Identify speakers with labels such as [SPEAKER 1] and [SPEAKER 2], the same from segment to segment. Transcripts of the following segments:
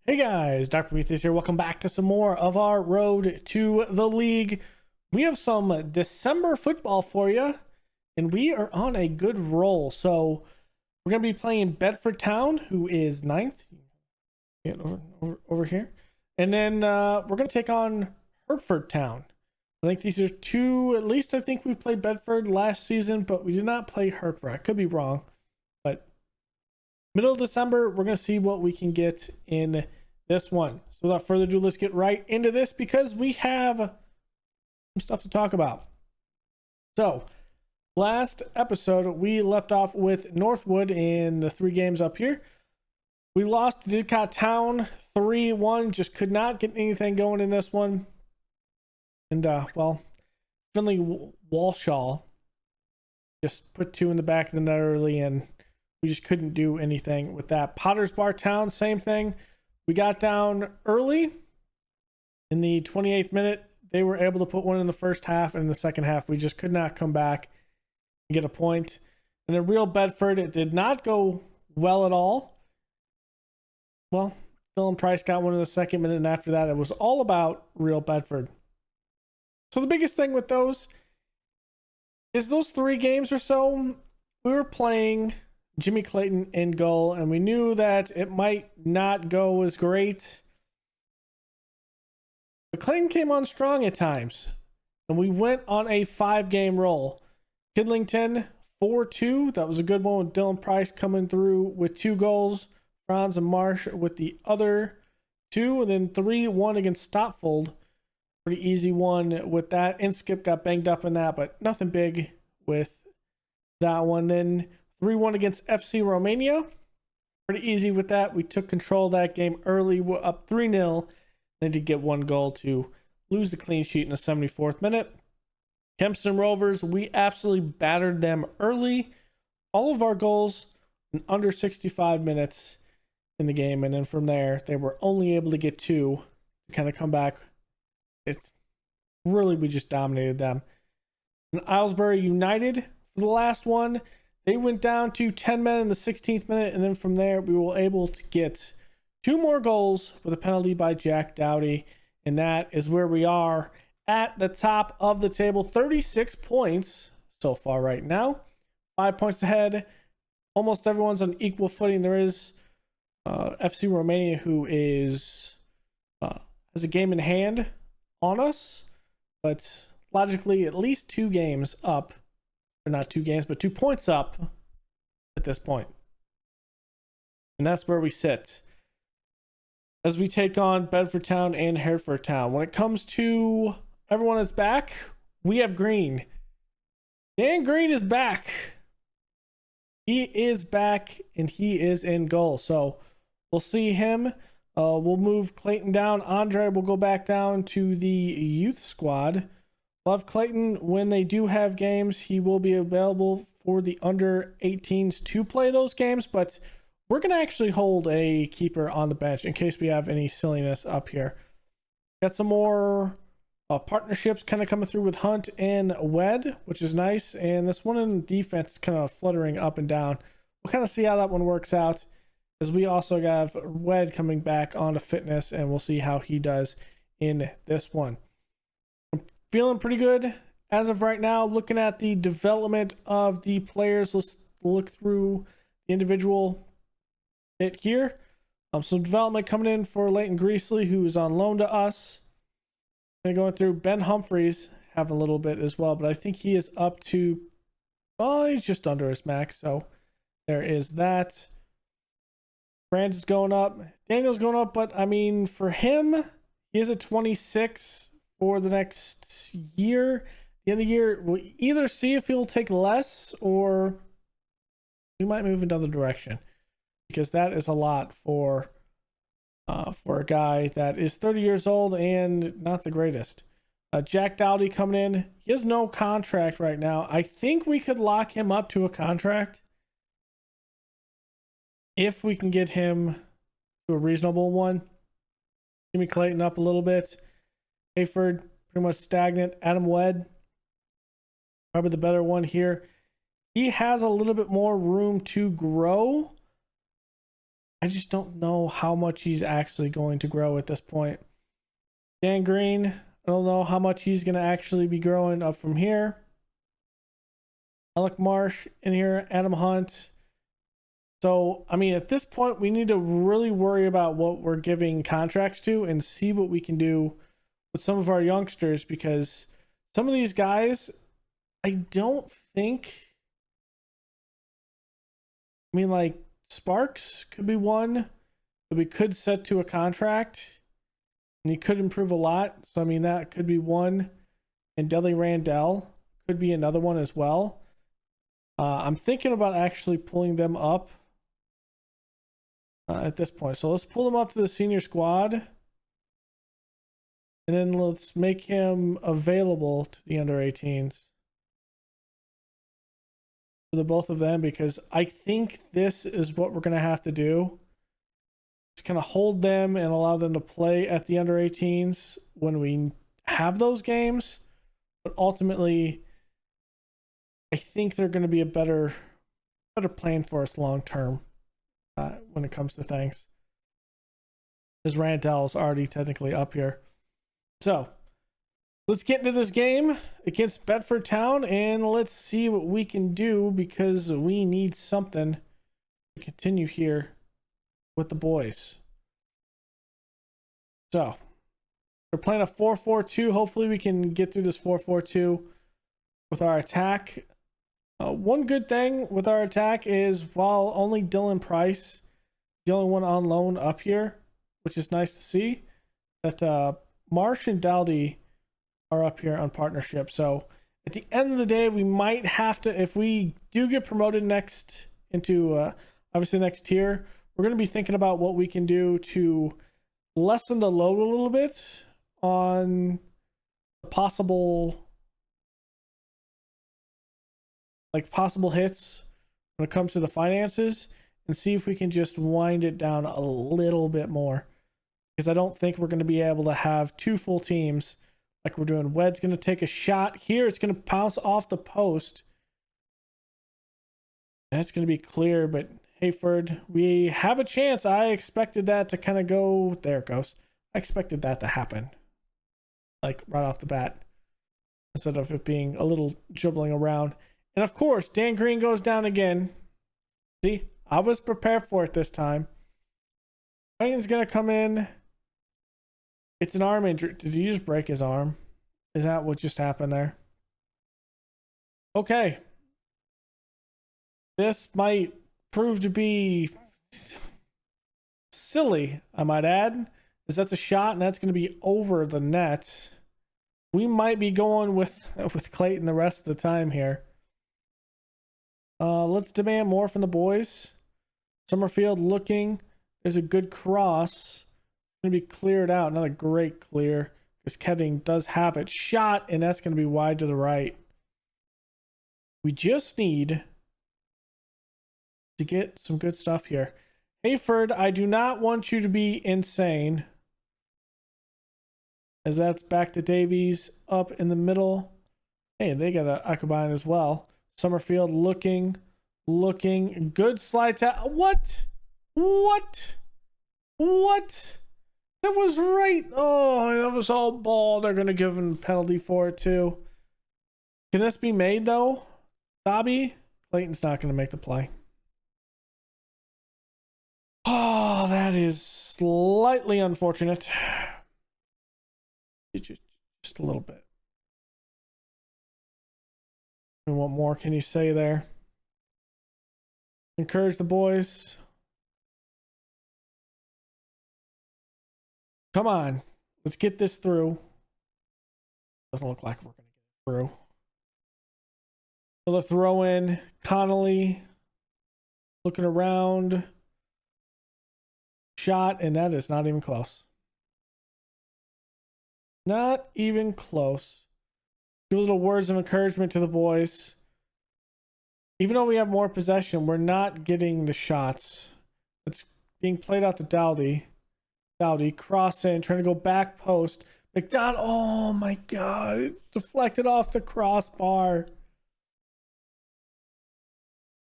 [SPEAKER 1] Hey guys, Dr. Prometheus here. Welcome back to some more of our road to the league. We have some December football for you, and we are on a good roll. So we're going to be playing Bedford Town, who is ninth. Get over here. And then we're going to take on Hertford Town. I think these are two, at least I think we played Bedford last season, but we did not play Hertford. I could be wrong. But middle of December, we're going to see what we can get in this one. So without further ado, let's get right into this because we have some stuff to talk about. So last episode, we left off with Northwood in the 3 games up here. We lost to Didcot Town 3-1, just could not get anything going in this one. And well, Finley Walshaw just put 2 in the back of the net early, and we just couldn't do anything with that. Potters Bar Town, same thing. We got down early in the 28th minute. They were able to put 1 in the first half, and in the second half, we just could not come back and get a point. And then Real Bedford, it did not go well at all. Well, Dylan Price got 1 in the second minute, and after that, it was all about Real Bedford. So the biggest thing with those is those 3 games or so, we were playing Jimmy Clayton in goal, and we knew that it might not go as great. But Clayton came on strong at times, and we went on a 5-game roll. Kidlington 4-2. That was a good one with Dylan Price coming through with 2 goals. Franz and Marsh with the other 2, and then 3-1 against Stopfold. Pretty easy one with that. Inskip got banged up in that, but nothing big with that one. Then 3-1 against FC Romania. Pretty easy with that. We took control of that game early. We're up 3-0. They did get 1 goal to lose the clean sheet in the 74th minute. Kempston Rovers, we absolutely battered them early. All of our goals in under 65 minutes in the game. And then from there, they were only able to get 2 to kind of come back. It's really, we just dominated them. And Islesbury United for the last one. They went down to 10 men in the 16th minute, and then from there, we were able to get 2 more goals with a penalty by Jack Dowdy, and that is where we are at the top of the table. 36 points so far right now. 5 points ahead. Almost everyone's on equal footing. There is FC Romania, who is has a game in hand on us, but logically at least 2 games up. Or not 2 games, but 2 points up at this point. And that's where we sit as we take on Bedford Town and Hertford Town. When it comes to everyone that's back, we have Green. Dan Green is back. He is back, and he is in goal. So we'll see him. We'll move Clayton down. Andre will go back down to the youth squad. Love Clayton, when they do have games, he will be available for the under 18s to play those games, but we're going to actually hold a keeper on the bench in case we have any silliness up here. Got some more partnerships kind of coming through with Hunt and Wed, which is nice, and this one in defense is kind of fluttering up and down. We'll kind of see how that one works out, as we also have Wed coming back onto fitness, and we'll see how he does in this one. Feeling pretty good as of right now. Looking at the development of the players, let's look through the individual bit here. Some development coming in for Leighton Greasley, who is on loan to us. And going through Ben Humphreys, have a little bit as well, but I think he is up to, well, he's just under his max, so there is that. Franz is going up. Daniel's going up, but I mean, for him, he is at 26 for the next year. At the end of the year, we'll either see if he'll take less or we might move in another direction, because that is a lot for a guy that is 30 years old and not the greatest. Jack Dowdy coming in. He has no contract right now. I think we could lock him up to a contract if we can get him to a reasonable one. Jimmy Clayton up a little bit. Hayford pretty much stagnant. Adam Wed, probably the better one here. He has a little bit more room to grow, I just don't know how much he's actually going to grow at this point. Dan Green, I don't know how much he's going to actually be growing up from here. Alec Marsh in here, Adam Hunt. So, I mean, at this point, we need to really worry about what we're giving contracts to and see what we can do with some of our youngsters, because some of these guys, I don't think, I mean, like Sparks could be one that we could set to a contract and he could improve a lot. So, I mean, that could be one. And Deli Randall could be another one as well. I'm thinking about actually pulling them up at this point. So let's pull him up to the senior squad. And then let's make him available to the under 18s. For the both of them, because I think this is what we're going to have to do. It's kind of hold them and allow them to play at the under 18s when we have those games. But ultimately, I think they're going to be a better plan for us long term when it comes to things. As Randall's already technically up here. So let's get into this game against Bedford Town and let's see what we can do, because we need something to continue here with the boys. So we're playing a 4-4-2. Hopefully we can get through this 4-4-2 with our attack. One good thing with our attack is while only Dylan Price, the only one on loan up here, which is nice to see, that Marsh and Dowdy are up here on partnership. So at the end of the day, we might have to, if we do get promoted next into obviously next tier, we're going to be thinking about what we can do to lessen the load a little bit on possible hits when it comes to the finances, and see if we can just wind it down a little bit more, because I don't think we're going to be able to have two full teams like we're doing. Wed's going to take a shot here. It's going to bounce off the post. That's going to be clear, but Hayford, we have a chance. I expected that to kind of go, there it goes. I expected that to happen, like right off the bat, instead of it being a little dribbling around. And of course, Dan Green goes down again. See, I was prepared for it this time. Wayne's going to come in. It's an arm injury. Did he just break his arm? Is that what just happened there? Okay. This might prove to be silly, I might add, is that's a shot and that's going to be over the net. We might be going with Clayton the rest of the time here. Let's demand more from the boys. Summerfield looking. There's a good cross. Going to be cleared out. Not a great clear, because Kedding does have it. Shot, and that's going to be wide to the right. We just need to get some good stuff here. Hayford, I do not want you to be insane, as that's back to Davies up in the middle. Hey, they got a Akabine as well. Summerfield looking. Good slide tap. What? That was right. Oh, that was all ball. They're going to give him a penalty for it too. Can this be made though? Dobby? Clayton's not going to make the play. Oh, that is slightly unfortunate. Just a little bit. And what more can you say there? Encourage the boys. Come on. Let's get this through. Doesn't look like we're going to get it through. So the throw in. Connolly looking around. Shot, and that is not even close. Not even close. Give little words of encouragement to the boys. Even though we have more possession, we're not getting the shots. It's being played out to Dowdy. Dowdy cross in, trying to go back post. McDonald, oh my God, it deflected off the crossbar.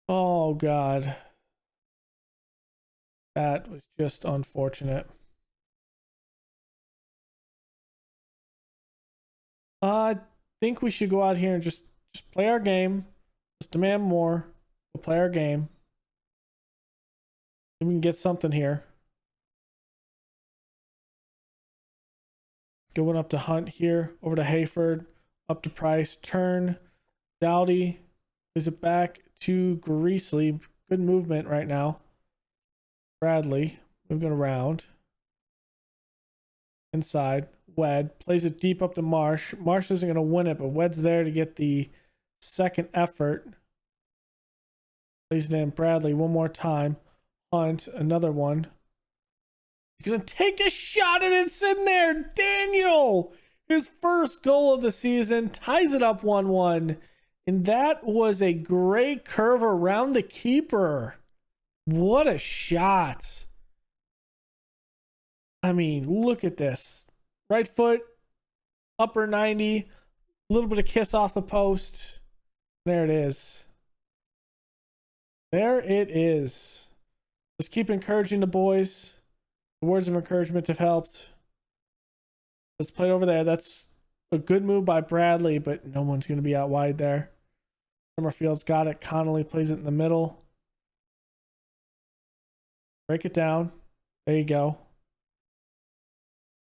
[SPEAKER 1] Oh God. That was just unfortunate. I think we should go out here and just play our game. Just demand more. We'll play our game. And we can get something here. Going up to Hunt here. Over to Hayford. Up to Price. Turn. Dowdy. Is it back to Greasley? Good movement right now. Bradley. Moving around. Inside. Wed. Plays it deep up to Marsh. Marsh isn't going to win it, but Wed's there to get the second effort. Plays it in. Bradley one more time. Hunt. Another one. He's going to take a shot and it's in there. Daniel. His first goal of the season. Ties it up 1-1. And that was a great curve around the keeper. What a shot. I mean, look at this. Right foot, upper 90, a little bit of kiss off the post. There it is. There it is. Just keep encouraging the boys. The words of encouragement have helped. Let's play it over there. That's a good move by Bradley, but no one's going to be out wide there. Summerfield's got it. Connolly plays it in the middle. Break it down. There you go.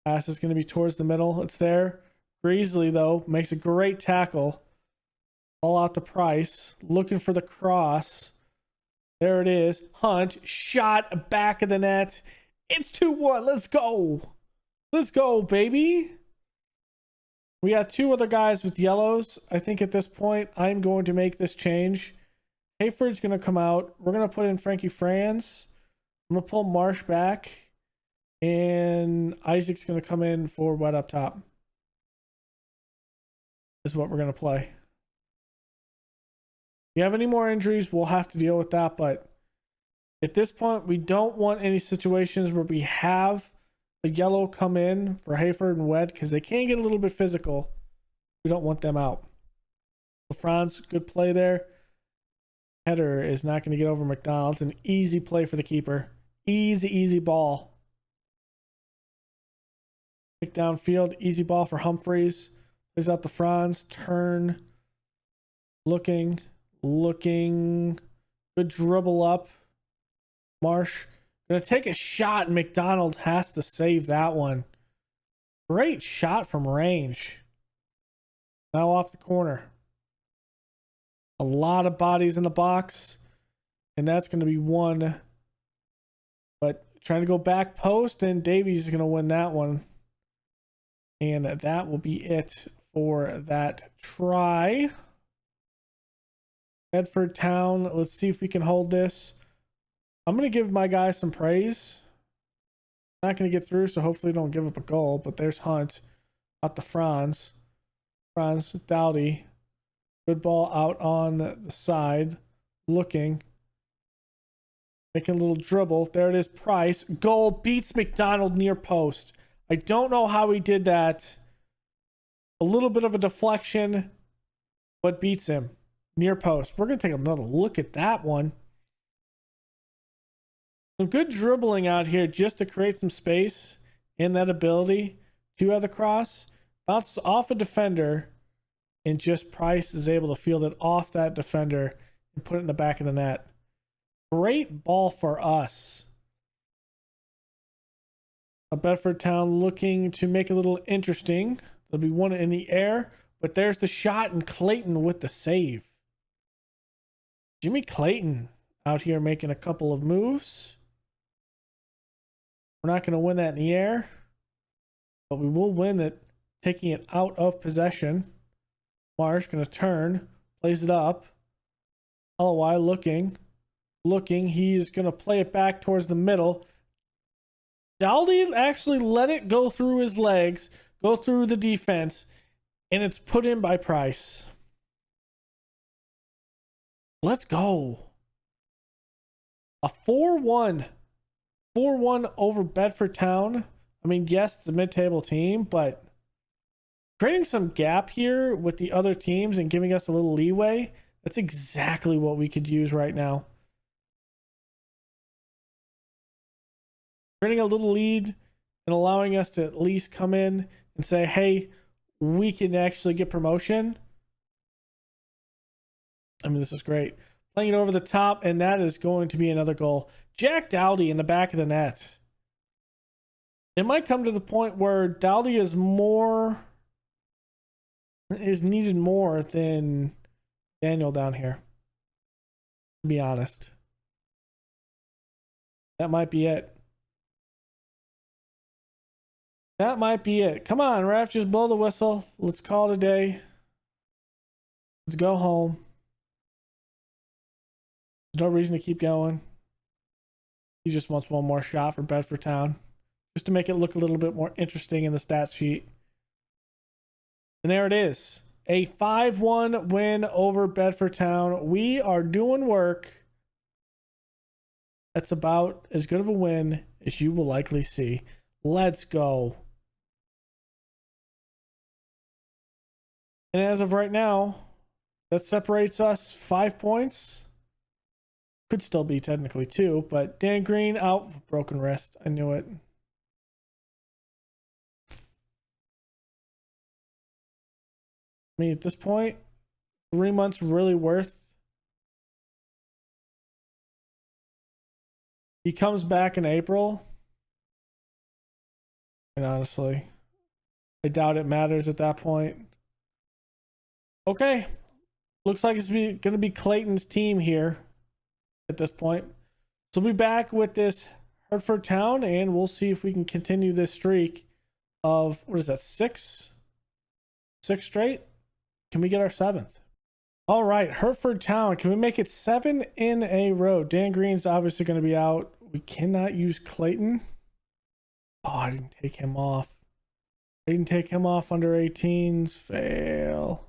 [SPEAKER 1] Pass is going to be towards the middle. It's there. Greasley, though, makes a great tackle. All out to Price. Looking for the cross. There it is. Hunt. Shot back of the net. It's 2-1. Let's go. Let's go, baby. We got two other guys with yellows. I think at this point, I'm going to make this change. Hayford's going to come out. We're going to put in Frankie Franz. I'm going to pull Marsh back. And Isaac's going to come in for Wet up top. This is what we're going to play. If you have any more injuries, we'll have to deal with that. But at this point, we don't want any situations where we have a yellow come in for Hayford and Wed because they can get a little bit physical. We don't want them out. So Franz, good play there. Header is not going to get over McDonald. It's an easy play for the keeper. Easy ball. Kick downfield, easy ball for Humphreys. Plays out the Franz. Turn. Looking. Good dribble up. Marsh. Gonna take a shot, and McDonald has to save that one. Great shot from range. Now off the corner. A lot of bodies in the box. And that's going to be one. But trying to go back post, and Davies is going to win that one. And that will be it for that try. Bedford Town. Let's see if we can hold this. I'm going to give my guys some praise. Not going to get through, so hopefully don't give up a goal. But there's Hunt. Out to Franz. Franz, Dowdy. Good ball out on the side. Looking. Making a little dribble. There it is. Price. Goal. Beats McDonald near post. I don't know how he did that. A little bit of a deflection, but beats him. Near post. We're going to take another look at that one. Some good dribbling out here just to create some space and that ability to have the cross. Bounces off a defender, and just Price is able to field it off that defender and put it in the back of the net. Great ball for us. Bedford Town looking to make it a little interesting. There'll be one in the air, but there's the shot, and Clayton with the save. Jimmy Clayton out here making a couple of moves. We're not going to win that in the air, but we will win it taking it out of possession. Marsh going to turn, plays it up. Holloway looking. He's going to play it back towards the middle. Dowdy actually let it go through his legs, go through the defense, and it's put in by Price. Let's go. A 4-1. 4-1 over Bedford Town. I mean, yes, it's a mid-table team, but creating some gap here with the other teams and giving us a little leeway, that's exactly what we could use right now. creating a little lead and allowing us to at least come in and say, hey, we can actually get promotion. I mean, this is great. Playing it over the top, and that is going to be another goal. Jack Dowdy in the back of the net. It might come to the point where Dowdy is needed more than Daniel down here. To be honest. That might be it. That might be it. Come on, ref, just blow the whistle. Let's call it a day. Let's go home. There's no reason to keep going. He just wants one more shot for Bedford Town, just to make it look a little bit more interesting in the stats sheet. And there it is. A 5-1 win over Bedford Town. We are doing work. That's about as good of a win as you will likely see. Let's go. And as of right now, that separates us 5 points. Could still be technically 2, but Dan Green out with broken wrist. I knew it. I mean, at this point, 3 months really worth. He comes back in April. And honestly, I doubt it matters at that point. Okay. Looks like it's going to be Clayton's team here at this point. So we'll be back with this Hartford Town, and we'll see if we can continue this streak of, what is that, 6 straight? Can we get our 7th? All right, Hertford Town. Can we make it 7 in a row? Dan Green's obviously going to be out. We cannot use Clayton. Oh, I didn't take him off. I didn't take him off under 18s. Fail.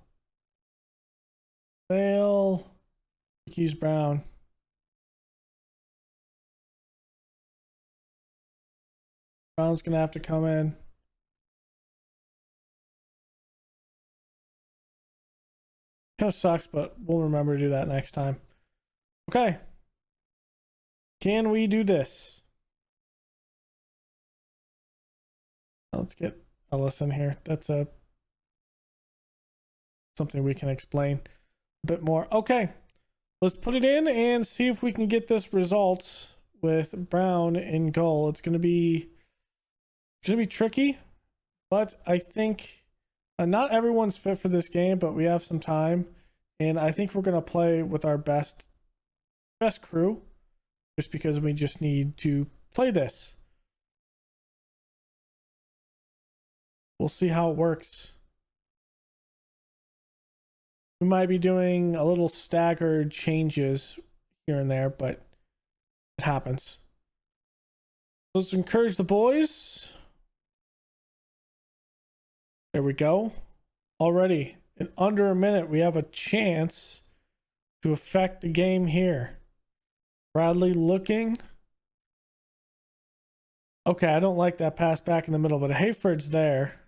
[SPEAKER 1] Fail. Use Brown. Brown's going to have to come in. Kind of sucks, but we'll remember to do that next time. Okay. Can we do this? Let's get Ellis in here. That's something we can explain a bit more. Okay. Let's put it in and see if we can get this results with Brown in goal. It's going to be tricky, but I think not everyone's fit for this game, but we have some time, and I think we're going to play with our best crew just because we just need to play this. We'll see how it works. We might be doing a little staggered changes here and there, but it happens. Let's encourage the boys. There we go. Already in under a minute, we have a chance to affect the game here. Bradley looking. Okay, I don't like that pass back in the middle, but Hayford's there.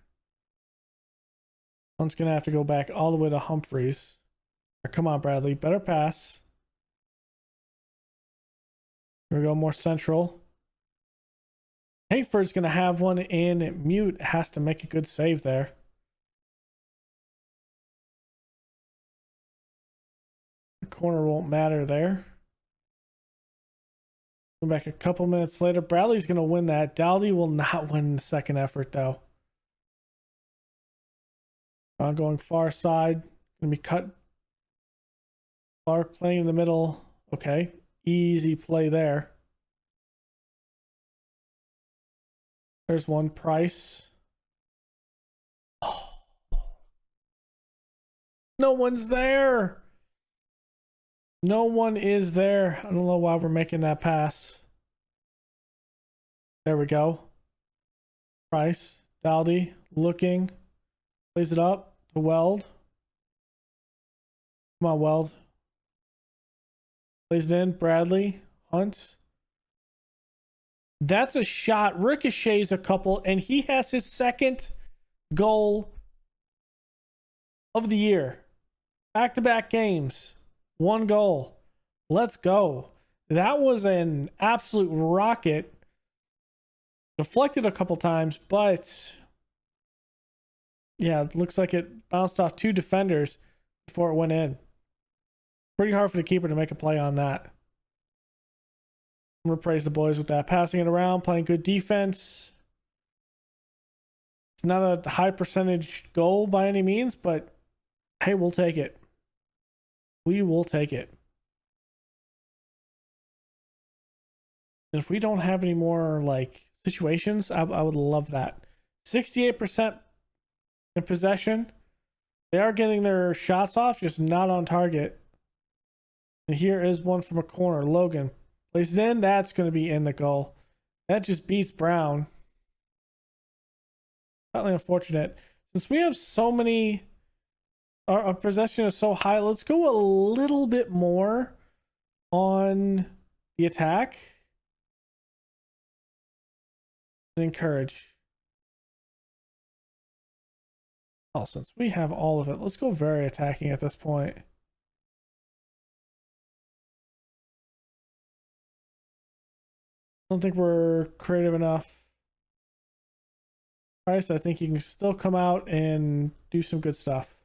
[SPEAKER 1] One's going to have to go back all the way to Humphreys. Come on, Bradley. Better pass. Here we go, more central. Hayford's going to have one in mute. Has to make a good save there. The corner won't matter there. Come back a couple minutes later. Bradley's going to win that. Dowdy will not win the second effort, though. Going far side. Going to be cut. Clark playing in the middle. Okay. Easy play there. There's one. Price. Oh. No one's there. No one is there. I don't know why we're making that pass. There we go. Price. Dowdy looking. Plays it up to Weld. Come on, Weld. Plays it in. Bradley. Hunt. That's a shot. Ricochets a couple, and he has his second goal of the year. Back-to-back games. 1 goal. Let's go. That was an absolute rocket deflected a couple times, but yeah, it looks like it bounced off 2 defenders before it went in. Pretty hard for the keeper to make a play on that. I'm going to praise the boys with that. Passing it around, playing good defense. It's not a high percentage goal by any means, but hey, we'll take it. We will take it. And if we don't have any more like situations, I would love that. 68% in possession. They are getting their shots off, just not on target. And here is one from a corner. Logan plays it in. That's going to be in the goal. That just beats Brown. Slightly unfortunate. Since we have so many, our possession is so high, let's go a little bit more on the attack. And encourage. Oh, since we have all of it, let's go very attacking at this point. I don't think we're creative enough. Price, I think you can still come out and do some good stuff.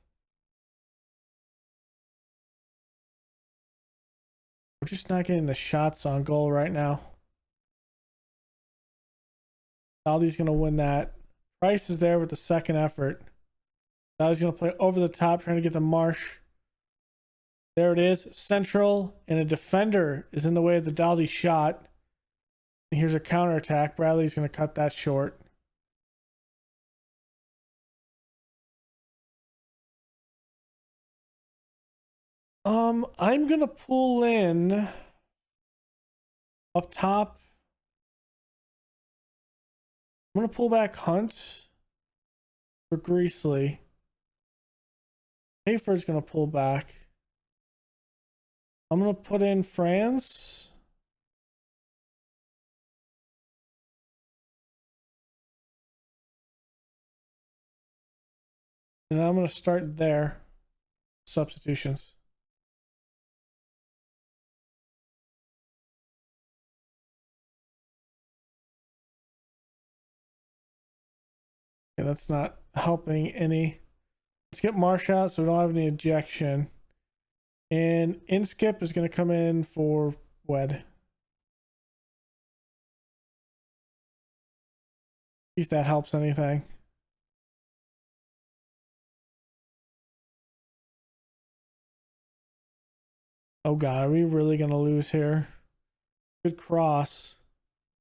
[SPEAKER 1] We're just not getting the shots on goal right now. Aldi's going to win that. Price is there with the second effort. Now he's going to play over the top, trying to get to Marsh. There it is. Central, and a defender is in the way of the Daldi shot. And here's a counterattack. Bradley's going to cut that short. I'm going to pull in up top. I'm going to pull back Hunt for Greasley. Hayford's going to pull back. I'm going to put in Franz. And I'm going to start there. Substitutions. Okay, that's not helping any. Let's get Marsh out so we don't have any ejection. And Inskip is going to come in for Wed. If that helps anything. Oh God, are we really going to lose here? Good cross.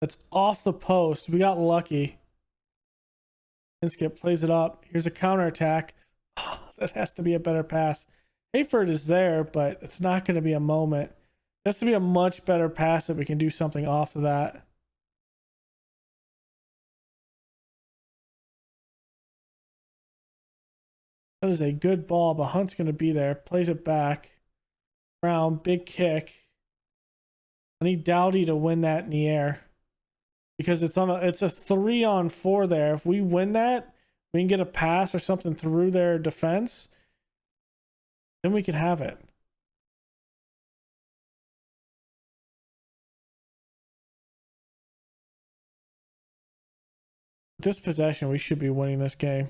[SPEAKER 1] That's off the post. We got lucky. Inskip plays it up. Here's a counterattack. Oh, that has to be a better pass. Hayford is there, but it's not going to be a moment. It has to be a much better pass that we can do something off of that. That is a good ball, but Hunt's going to be there. Plays it back. Brown, big kick. I need Dowdy to win that in the air. Because it's a 3-on-4 there. If we win that, we can get a pass or something through their defense. Then we can have it. This possession, we should be winning this game.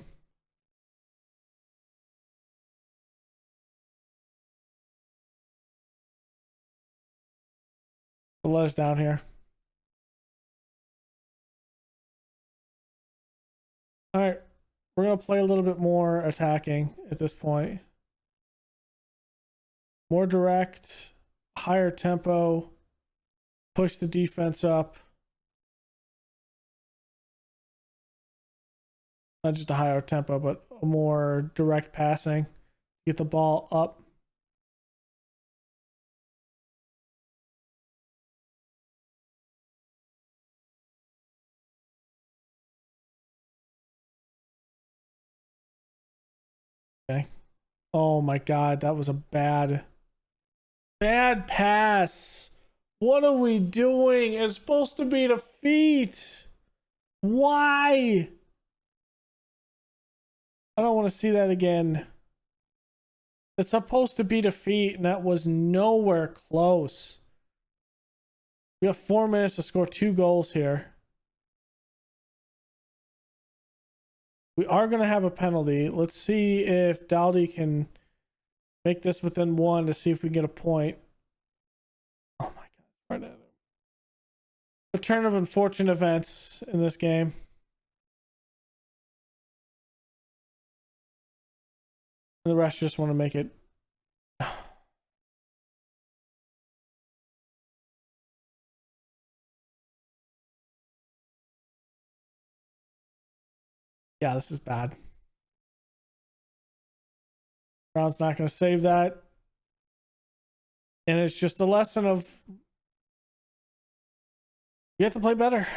[SPEAKER 1] But let us down here. All right, we're going to play a little bit more attacking at this point. More direct, higher tempo, push the defense up. Not just a higher tempo, but a more direct passing. Get the ball up. Okay. Oh my God, that was a bad pass. What are we doing? It's supposed to be the feet. Why? I don't want to see that again. It's supposed to be the feet, and that was nowhere close. We have 4 minutes to score 2 goals here. We are going to have a penalty. Let's see if Dowdy can make this within 1 to see if we get a point. Oh my God. A turn of unfortunate events in this game. And the rest just want to make it. Yeah, this is bad. Brown's not going to save that. And it's just a lesson of you have to play better.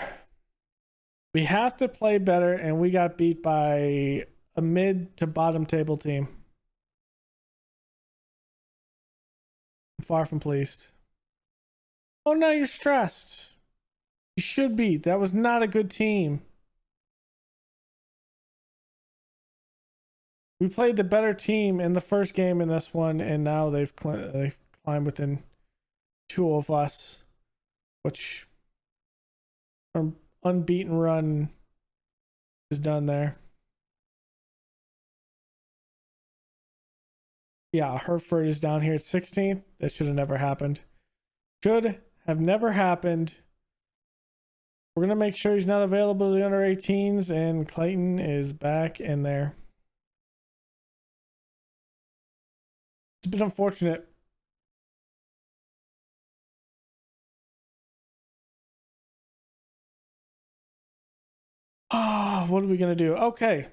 [SPEAKER 1] We have to play better, and we got beat by a mid to bottom table team. I'm far from pleased. Oh, now you're stressed. You should be. That was not a good team. We played the better team in the first game in this one, and now they've climbed within 2 of us, which our unbeaten run is done there. Yeah, Hereford is down here at 16th. That should have never happened. Should have never happened. We're going to make sure he's not available to the under 18s, and Clayton is back in there. It's a bit unfortunate. What are we going to do? Okay.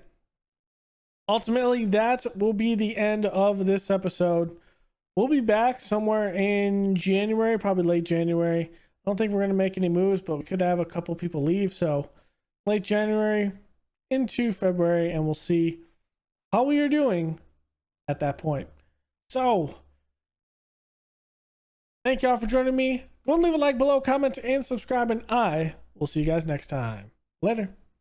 [SPEAKER 1] Ultimately, that will be the end of this episode. We'll be back somewhere in January, probably late January. I don't think we're going to make any moves, but we could have a couple people leave. So late January into February, and we'll see how we are doing at that point. So thank y'all for joining me. Go and leave a like below, comment, and subscribe, and I will see you guys next time. Later.